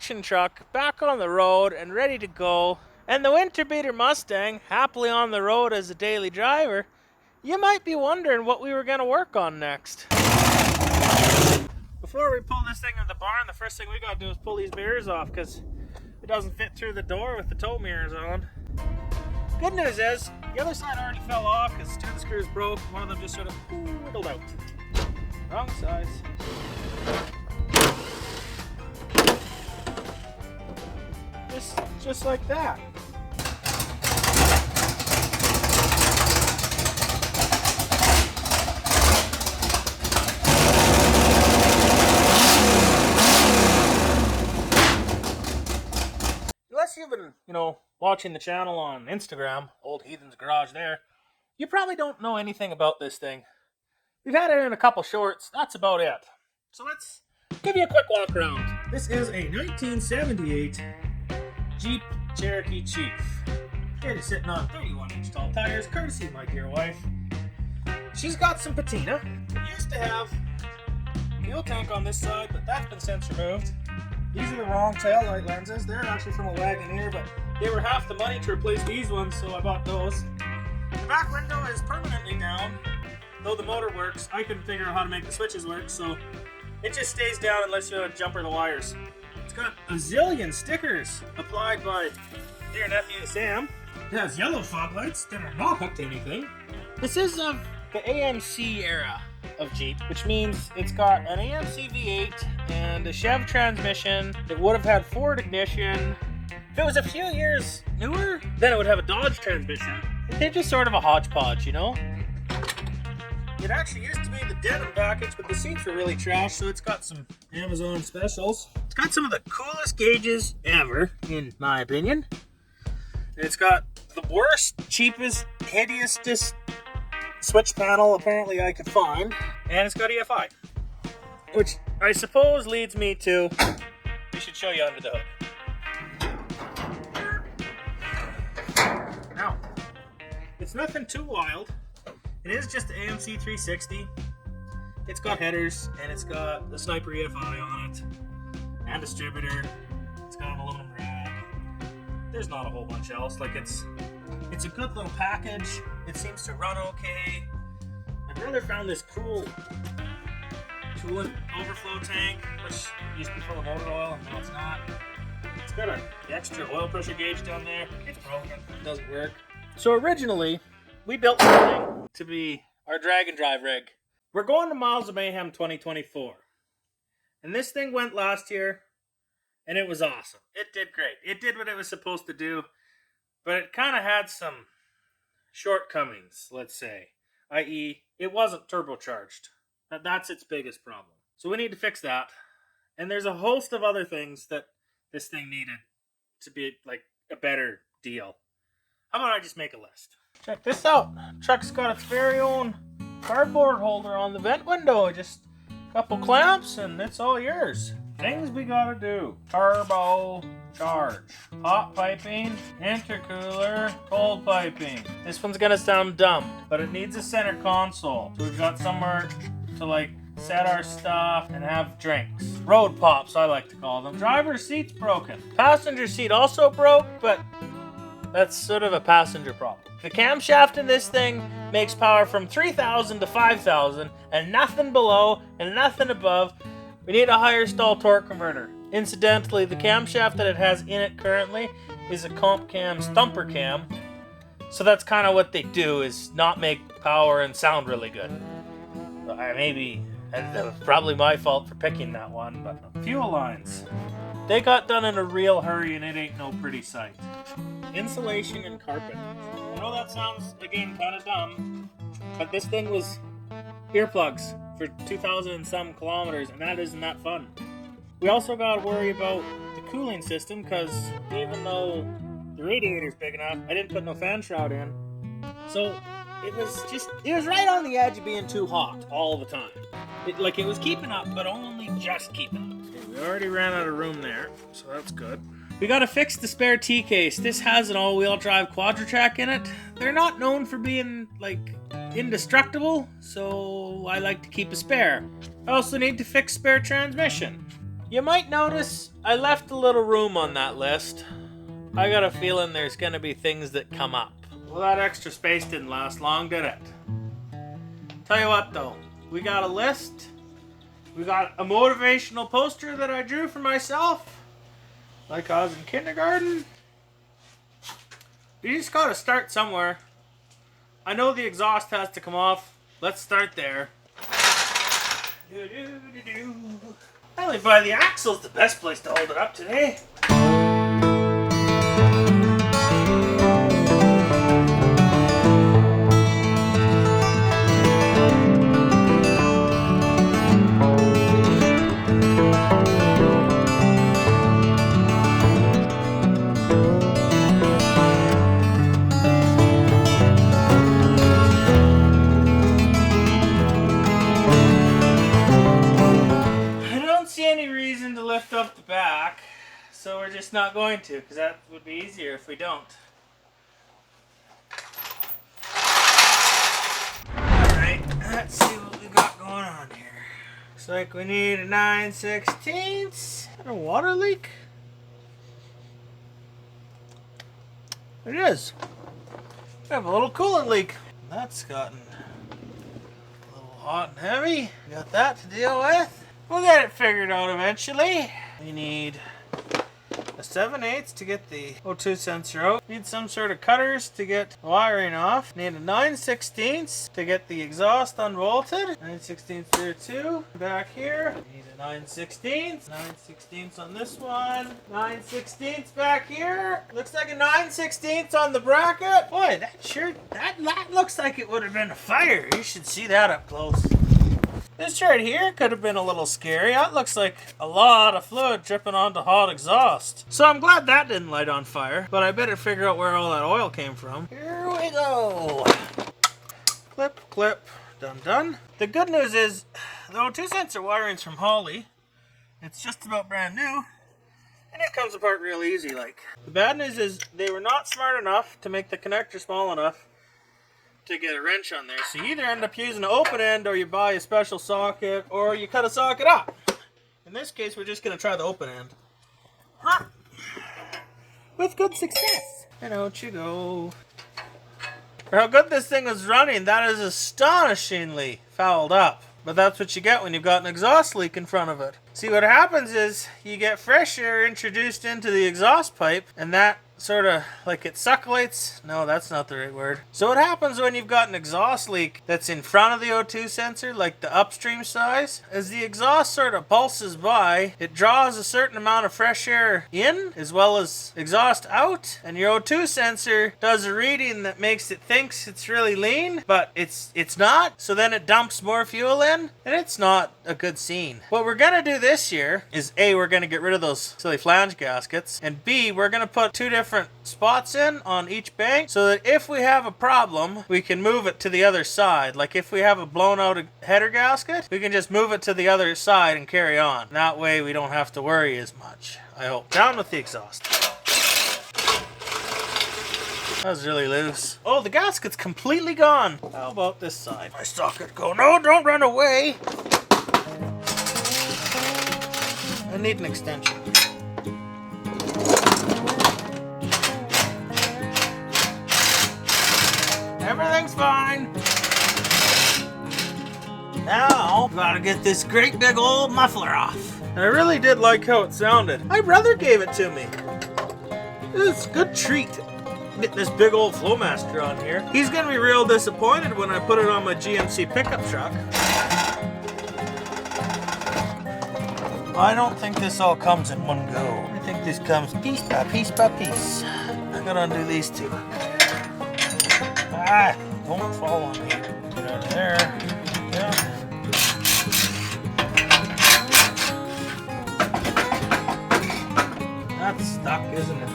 production truck back on the road and ready to go, and the winter beater Mustang happily on the road as a daily driver, you might be wondering what we were going to work on next. Before we pull this thing in the barn, the first thing we got to do is pull these mirrors off because it doesn't fit through the door with the tow mirrors on. Good news is, the other side already fell off because two of the screws broke. One of them just sort of whittled out. Wrong size. Just like that. Unless you've been, watching the channel on Instagram, Old Heathen's Garage there, you probably don't know anything about this thing. We've had it in a couple shorts, that's about it. So let's give you a quick walk around. This is a 1978 Jeep Cherokee Chief. It is sitting on 31-inch tall tires, courtesy of my dear wife. She's got some patina. It used to have a fuel tank on this side, but that's been since removed. These are the wrong taillight lenses. They're actually from a Wagoneer, but they were half the money to replace these ones, so I bought those. The back window is permanently down, though the motor works. I couldn't figure out how to make the switches work, so it just stays down unless you jumper the wires. It's got a zillion stickers applied by dear nephew Sam. It has yellow fog lights that are not hooked to anything. This is of the AMC era of Jeep, which means it's got an AMC V8 and a Chev transmission. It would have had Ford ignition. If it was a few years newer, then it would have a Dodge transmission. They're just sort of a hodgepodge, It actually used to be the denim package, but the seats were really trash, so it's got some Amazon specials. It's got some of the coolest gauges ever, in my opinion. And it's got the worst, cheapest, hideousest switch panel apparently I could find. And it's got EFI. Which I suppose leads me to, we should show you under the hood. Now, it's nothing too wild. It is just the AMC 360. It's got headers, and it's got the Sniper EFI on it, and distributor. It's got an aluminum rad. There's not a whole bunch else. It's a good little package. It seems to run okay. My brother found this cool coolant overflow tank, which used to be full of motor oil, and now it's not. It's got an extra oil pressure gauge down there. It's broken. It doesn't work. So originally, we built this thing to be our drag and drive rig. We're going to Miles of Mayhem 2024. And this thing went last year, and it was awesome. It did great. It did what it was supposed to do, but it kind of had some shortcomings, let's say. I.e., it wasn't turbocharged. That's its biggest problem. So we need to fix that. And there's a host of other things that this thing needed to be like a better deal. How about I just make a list? Check this out. Truck's got its very own cardboard holder on the vent window. Just a couple clamps and it's all yours. Things we gotta do. Turbo charge. Hot piping. Intercooler. Cold piping. This one's gonna sound dumb, but it needs a center console. So we've got somewhere to set our stuff and have drinks. Road pops, I like to call them. Driver's seat's broken. Passenger seat also broke, but that's sort of a passenger problem. The camshaft in this thing makes power from 3,000 to 5,000 and nothing below and nothing above. We need a higher stall torque converter. Incidentally, the camshaft that it has in it currently is a comp cam stumper cam. So that's kind of what they do, is not make power and sound really good. That was probably my fault for picking that one, but fuel lines. They got done in a real hurry and it ain't no pretty sight. Insulation and carpet. I know that sounds, again, kind of dumb, but this thing was earplugs for 2,000 and some kilometers, and that isn't that fun. We also got to worry about the cooling system, because even though the radiator's big enough, I didn't put no fan shroud in. So it was right on the edge of being too hot all the time. It was keeping up, but only just keeping up. Okay, we already ran out of room there, so that's good. We gotta fix the spare T-case. This has an all-wheel drive quadra-track in it. They're not known for being, indestructible, so I like to keep a spare. I also need to fix spare transmission. You might notice I left a little room on that list. I got a feeling there's gonna be things that come up. Well, that extra space didn't last long, did it? Tell you what though, we got a list. We got a motivational poster that I drew for myself, like I was in kindergarten. You just gotta start somewhere. I know the exhaust has to come off. Let's start there. Probably by the axle's the best place to hold it up today. Up the back, so we're just not going to, because that would be easier if we don't. Alright, let's see what we got going on here. Looks like we need a 9/16. Is that a water leak? It is. We have a little coolant leak. That's gotten a little hot and heavy. We got that to deal with. We'll get it figured out eventually. We need a 7/8 to get the O2 sensor out. Need some sort of cutters to get the wiring off. Need a 9/16 to get the exhaust unbolted. 9/16 there too. Back here. Need a 9/16. 9/16 on this one. 9/16 back here. Looks like a 9/16 on the bracket. Boy, that looks like it would have been a fire. You should see that up close. This right here could have been a little scary. That looks like a lot of fluid dripping onto hot exhaust. So I'm glad that didn't light on fire, but I better figure out where all that oil came from. Here we go. Clip, clip, done, done. The good news is the O2 sensor wiring's from Holly. It's just about brand new, and it comes apart real easy like. The bad news is they were not smart enough to make the connector small enough to get a wrench on there. So you either end up using an open end, or you buy a special socket, or you cut a socket up. In this case, we're just going to try the open end. With good success. And out you go. For how good this thing is running, that is astonishingly fouled up. But that's what you get when you've got an exhaust leak in front of it. See, what happens is you get fresh air introduced into the exhaust pipe, and that sort of like it succulates. No, that's not the right word. So what happens when you've got an exhaust leak that's in front of the O2 sensor, like the upstream size, as the exhaust sort of pulses by, it draws a certain amount of fresh air in as well as exhaust out, and your O2 sensor does a reading that makes it thinks it's really lean, but it's not. So then it dumps more fuel in, and it's not a good scene. What we're gonna do this year is A, we're gonna get rid of those silly flange gaskets, and B, we're gonna put two different spots in on each bank so that if we have a problem, we can move it to the other side. Like if we have a blown out header gasket, we can just move it to the other side and carry on. That way we don't have to worry as much, I hope. Down with the exhaust. That was really loose. Oh, the gasket's completely gone. How about this side? My socket go. No, don't run away. I need an extension. Everything's fine. Now, gotta get this great big old muffler off. And I really did like how it sounded. My brother gave it to me. It's a good treat. Getting this big old Flowmaster on here. He's gonna be real disappointed when I put it on my GMC pickup truck. I don't think this all comes in one go. I think this comes piece by piece by piece. I gotta undo these two. Ah, don't fall on me. Get out of there. Yeah. That's stuck, isn't it?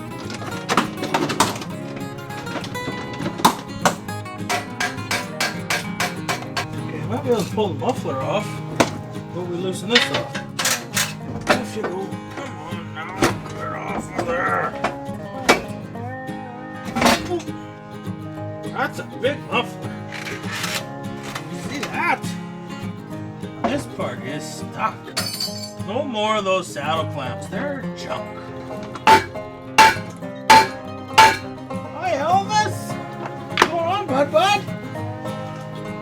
Okay, I might be able to pull the muffler off, but we loosen this off. Off you go. Come on now, get off of there. That's a big muffler. You see that? This part is stuck. No more of those saddle clamps. They're junk. Hi, Elvis. What's going on, bud?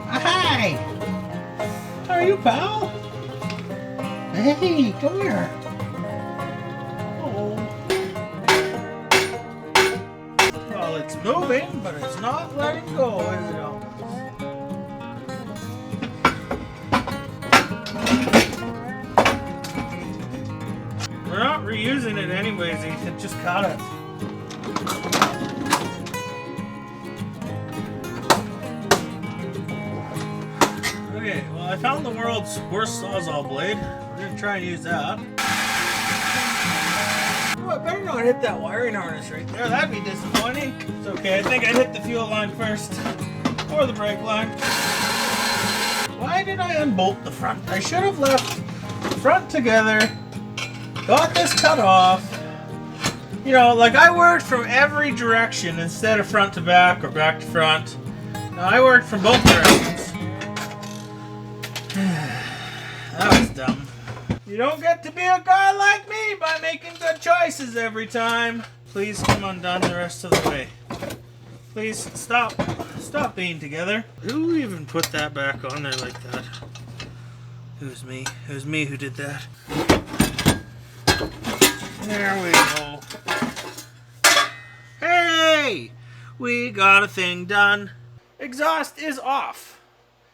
Hi. How are you, pal? Hey, come here. Oh. Well, it's moving, but it's not letting go, is it, Elvis? We're not reusing it anyways, Ethan. Just cut it. Okay, well, I found the world's worst Sawzall blade. We're going to try and use that. Oh, I better not hit that wiring harness right there. That'd be disappointing. It's okay. I think I hit the fuel line first. Or the brake line. Why did I unbolt the front? I should have left the front together. Got this cut off. You know, like I worked from every direction instead of front to back or back to front. No, I worked from both directions. That was dumb. You don't get to be a guy like me by making good choices every time. Please come undone the rest of the way. Please stop being together. Who even put that back on there like that? It was me. It was me who did that. There we go. Hey! We got a thing done. Exhaust is off.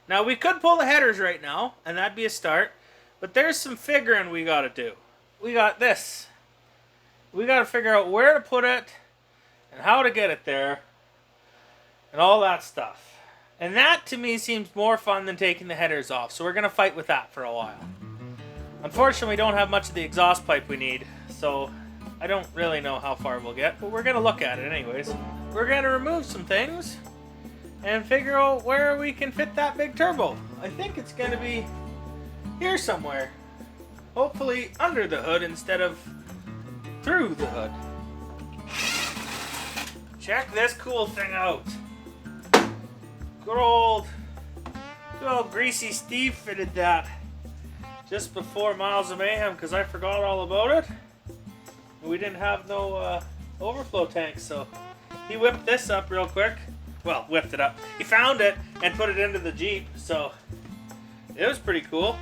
Now we could pull the headers right now, and that'd be a start. But there's some figuring we gotta do. We got this. We gotta figure out where to put it, and how to get it there, and all that stuff. And that to me seems more fun than taking the headers off, so we're gonna fight with that for a while. Unfortunately, we don't have much of the exhaust pipe we need, so I don't really know how far we'll get, but we're going to look at it anyways. We're going to remove some things and figure out where we can fit that big turbo. I think it's going to be here somewhere. Hopefully under the hood instead of through the hood. Check this cool thing out. Good old Greasy Steve fitted that just before Miles of Mayhem because I forgot all about it. We didn't have no overflow tanks, so he whipped this up real quick. Well, whipped it up. He found it and put it into the Jeep, so it was pretty cool.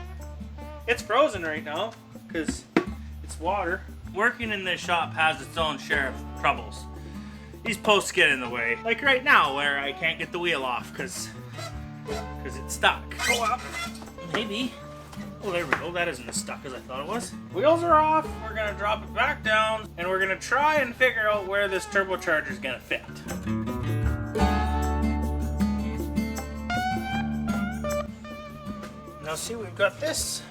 It's frozen right now because it's water. Working in this shop has its own share of troubles. These posts get in the way. Like right now where I can't get the wheel off because it's stuck. Go up. Maybe. Oh, there we go. That isn't as stuck as I thought it was. Wheels are off. We're going to drop it back down. And we're going to try and figure out where this turbocharger is going to fit. Now see, we've got this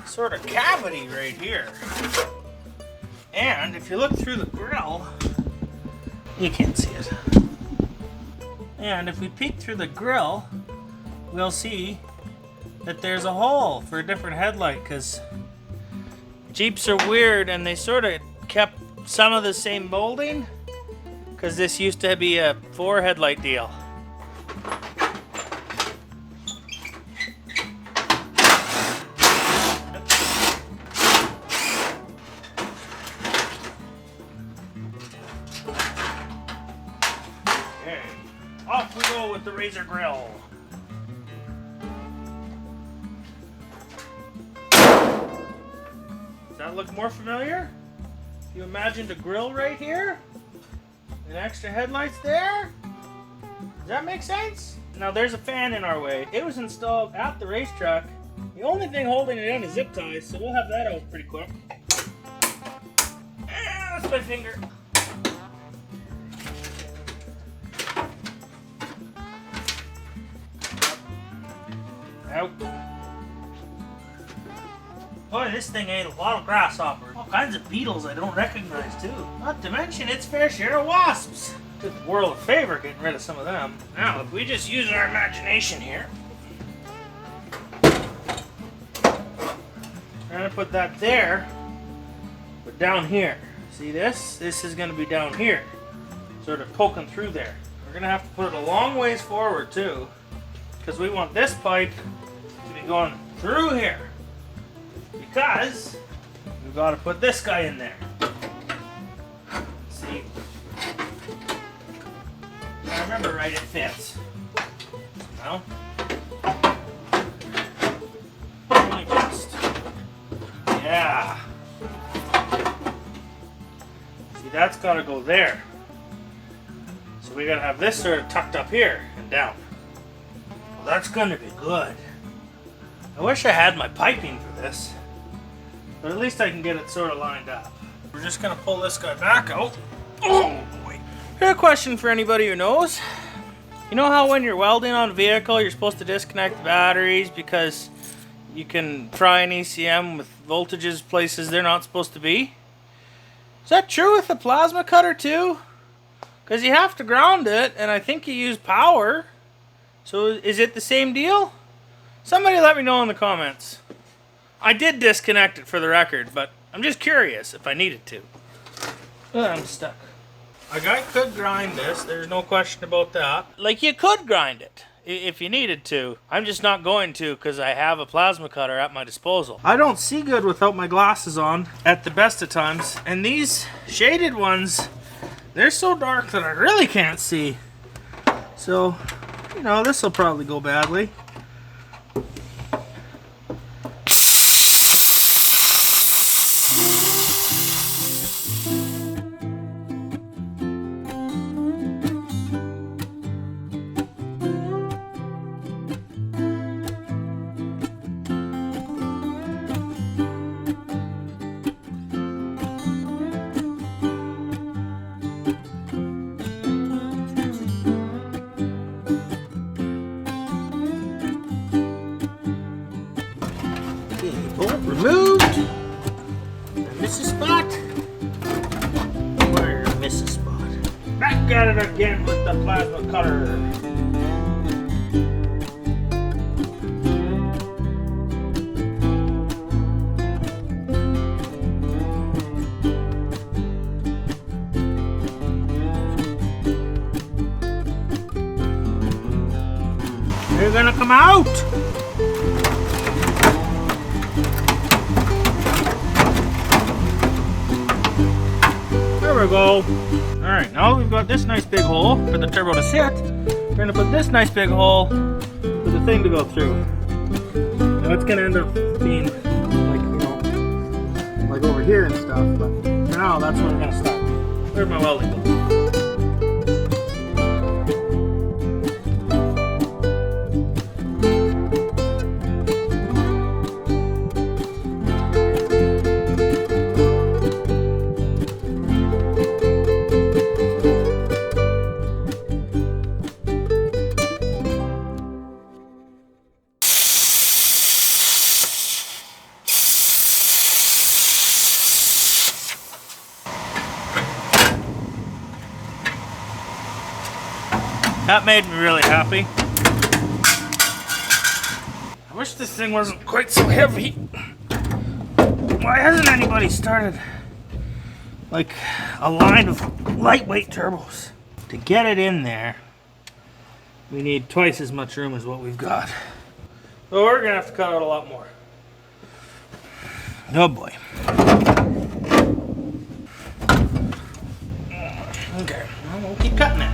sort of cavity right here. And if you look through the grill, you can't see it. And if we peek through the grill, we'll see that there's a hole for a different headlight because Jeeps are weird and they sort of kept some of the same molding because this used to be a 4 headlight deal. Okay, off we go with the razor grill. Does that look more familiar? If you imagined a grill right here, and extra headlights there, does that make sense? Now there's a fan in our way. It was installed at the racetrack. The only thing holding it in is zip ties, so we'll have that out pretty quick. That's my finger. Out. Boy, this thing ate a lot of grasshoppers. All kinds of beetles I don't recognize, too. Not to mention its fair share of wasps. Did the world a favor getting rid of some of them. Now, if we just use our imagination here. Trying to put that there, but down here. See this? This is going to be down here. Sort of poking through there. We're going to have to put it a long ways forward, too. Because we want this pipe to be going through here. because we've got to put this guy in there. See? If I remember right, it fits. Now, only just. Yeah. See, that's got to go there. So we got to have this sort of tucked up here and down. Well, that's going to be good. I wish I had my piping for this, but at least I can get it sort of lined up. We're just going to pull this guy back out. Oh boy. Here's a question for anybody who knows. You know how when you're welding on a vehicle, you're supposed to disconnect the batteries because you can try an ECM with voltages places they're not supposed to be? Is that true with the plasma cutter too? Because you have to ground it, and I think you use power. So is it the same deal? Somebody let me know in the comments. I did disconnect it for the record, but I'm just curious if I needed to. I'm stuck. A guy could grind this, there's no question about that. Like, you could grind it if you needed to. I'm just not going to because I have a plasma cutter at my disposal. I don't see good without my glasses on at the best of times. And these shaded ones, they're so dark that I really can't see. So, you know, this will probably go badly. Removed. Mrs. Spot. Where's Mrs. Spot? Back at it again with the plasma cutter. They're gonna come out. There we go. Alright, now we've got this nice big hole for the turbo to sit. We're going to put this nice big hole for the thing to go through. Now it's going to end up being like, you know, like over here and stuff, but for now that's where we're going to start. Where's my welding glove? That made me really happy. I wish this thing wasn't quite so heavy. Why hasn't anybody started like a line of lightweight turbos? To get it in there, we need twice as much room as what we've got. So we're gonna have to cut out a lot more. Oh boy. Okay, well, we'll keep cutting it.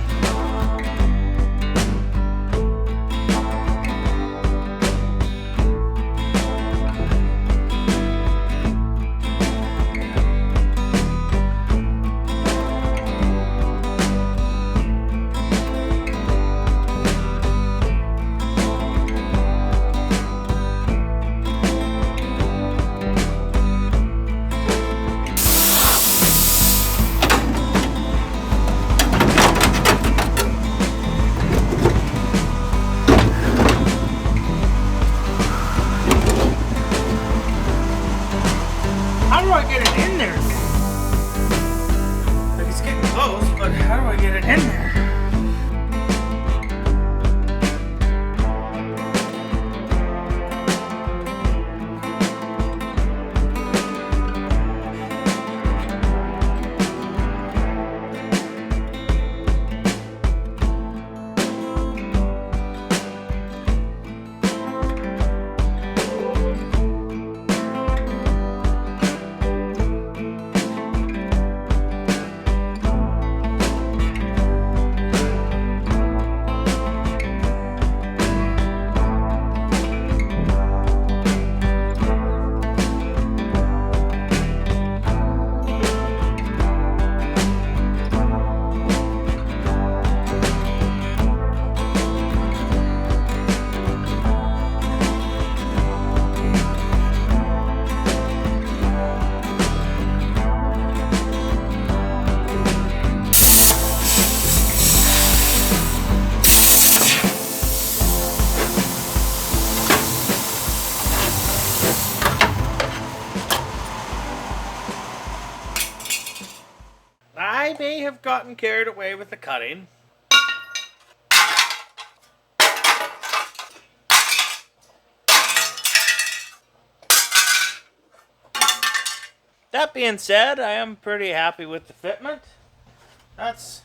I may have gotten carried away with the cutting. That being said, I am pretty happy with the fitment. That's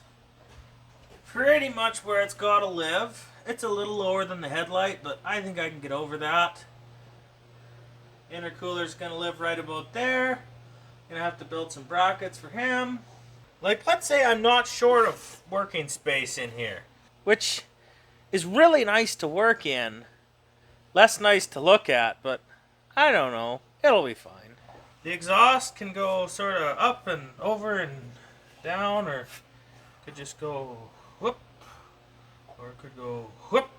pretty much where it's got to live. It's a little lower than the headlight, but I think I can get over that. Intercooler's going to live right about there. Going to have to build some brackets for him. Like, let's say I'm not short of working space in here, which is really nice to work in. Less nice to look at, but I don't know. It'll be fine. The exhaust can go sort of up and over and down, or could just go whoop, or it could go whoop.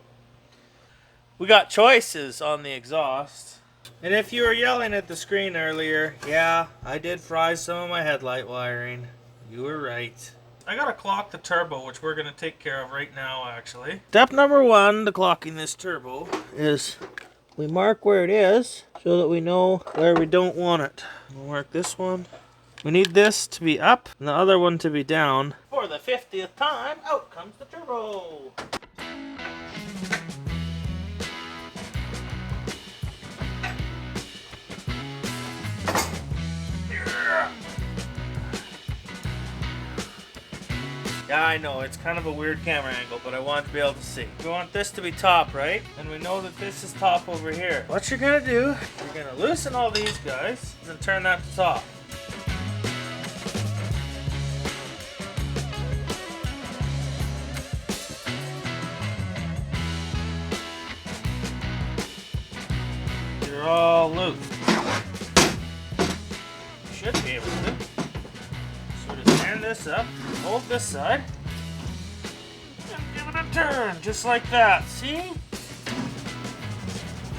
We got choices on the exhaust. And if you were yelling at the screen earlier, yeah, I did fry some of my headlight wiring. You were right. I gotta clock the turbo, which we're gonna take care of right now, actually. Step number 1 to clocking this turbo is we mark where it is so that we know where we don't want it. We'll mark this one. We need this to be up and the other one to be down. For the 50th time, out comes the turbo. Yeah, I know, it's kind of a weird camera angle, but I want to be able to see. We want this to be top, right? And we know that this is top over here. What you're gonna do, you're gonna loosen all these guys and then turn that to top. You're all loose. You should be able to. So just stand this up, hold this side, and give it a turn, just like that, see?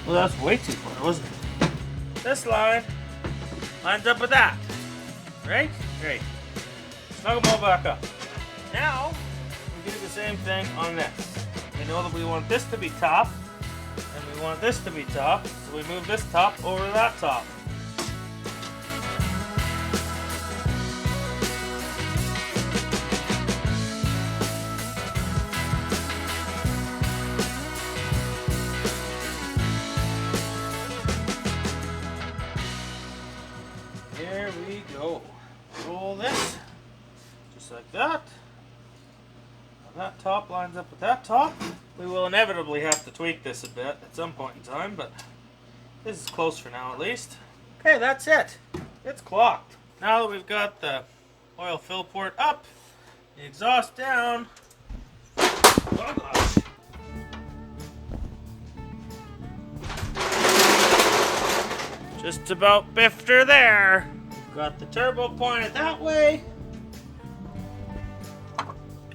Well, that's way too far, wasn't it? This line lines up with that, right? Great. Snug them all back up. Now, we do the same thing on this. We know that we want this to be top, and we want this to be top, so we move this top over to that top. There we go. Roll this, just like that. Now that top lines up with that top. We will inevitably have to tweak this a bit at some point in time, but this is close for now at least. Okay, that's it. It's clocked. Now that we've got the oil fill port up, the exhaust down. Oh gosh. Just about biffed her there. Got the turbo pointed that way.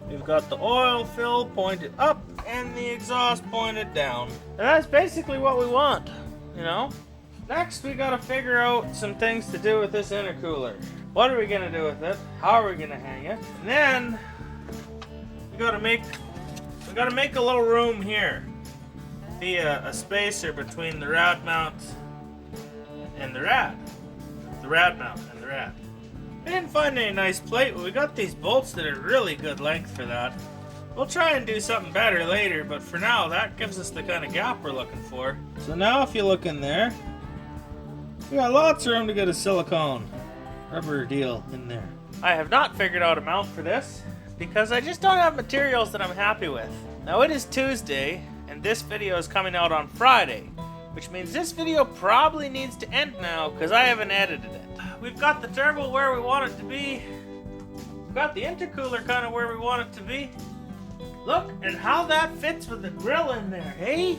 We've got the oil fill pointed up and the exhaust pointed down. And that's basically what we want, you know? Next, we gotta figure out some things to do with this intercooler. What are we gonna do with it? How are we gonna hang it? And then, we gotta make a little room here. Be a spacer between the rad mount and the rad. The rad mount and the rad. I didn't find any nice plate, but we got these bolts that are really good length for that. We'll try and do something better later, but for now, that gives us the kind of gap we're looking for. So now if you look in there, we got lots of room to get a silicone rubber deal in there. I have not figured out a mount for this, because I just don't have materials that I'm happy with. Now it is Tuesday, and this video is coming out on Friday, which means this video probably needs to end now, because I haven't edited it. We've got the turbo where we want it to be. We've got the intercooler kind of where we want it to be. Look at how that fits with the grill in there, hey?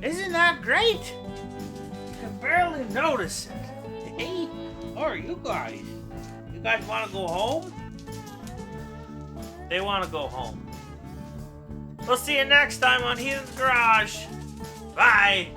Isn't that great? You can barely notice it. Hey, how are you guys? You guys want to go home? They want to go home. We'll see you next time on Heathen's Garage. Bye.